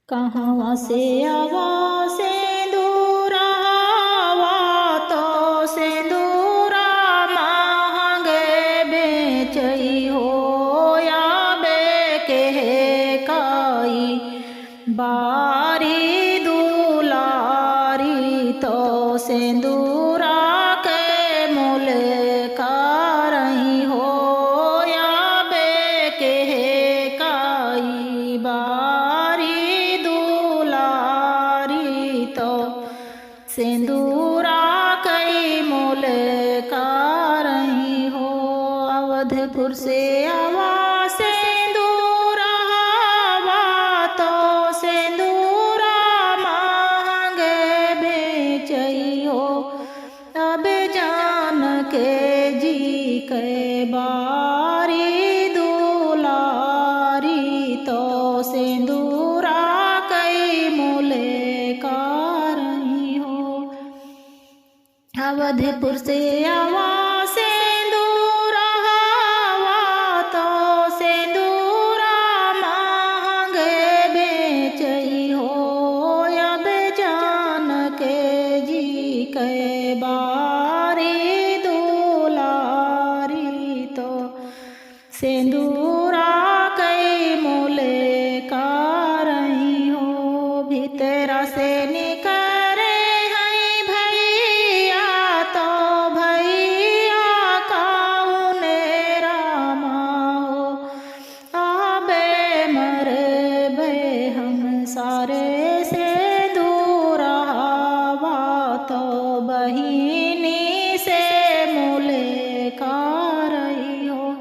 कहाँ से आवा सिंदूरा आवा तो सिंदूरा मांगे बेचई हो या बेके काई बारी दुलारी तो सिंदूरा के मूल कारई हो या बेके काई बारी सिंदूरा कई मोल कारई हो। अवधपुर से आवा सिंदूरा आवा तो सिंदूरा मांगे बेचई हो। अब जान के जी के बारी दुलारी तो सिंदूरा कई मोल अवधपुर से आवा सिंदूरा आवा तो सिंदूरा मांगे बेचई हो। अब जान के जी के बारी दुलारी तो सिंदूरा कई मूल कारई हो। भीतरा से निकल सारे से दूर आवा तो बहिनी से मूल कारई हो।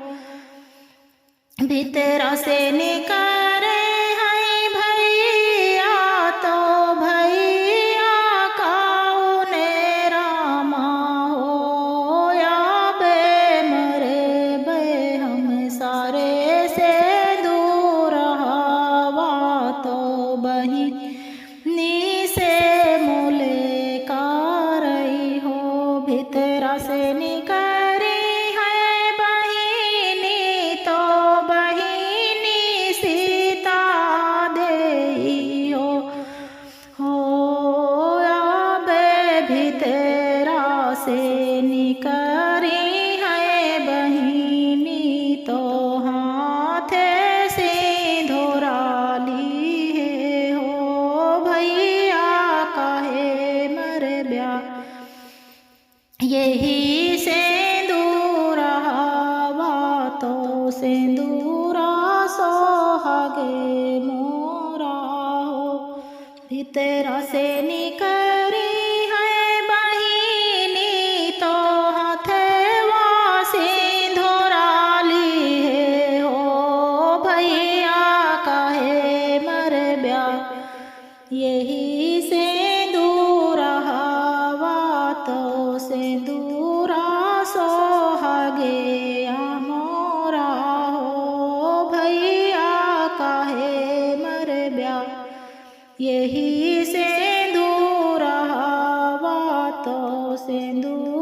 भीतरा से निकरे हैं भैया तो भैया काउने रामा हो। या बे मरे बे हम सारे से दूर आवा तो बहिनी से मूल कारई हो। भीतरा से निकरी है बहिनी तो बहिनी सीता देई हो। आबे भीतरा से निकरी है बहिनी तो हाथे सिंदूरा यही सिंदूरा आवा तो सिंदूरा सोहागे मोरा हो। भीतरा से निकरी है बहिनी तो हथवा सिंदूरा ली हो। भैया काहे मर ब्या यही सिंदूरा आवा तो सिंदूरा सोहागे मोरा हो। भैया काहे मर ब्या यही सिंदूरा आवा तो सिंदूरा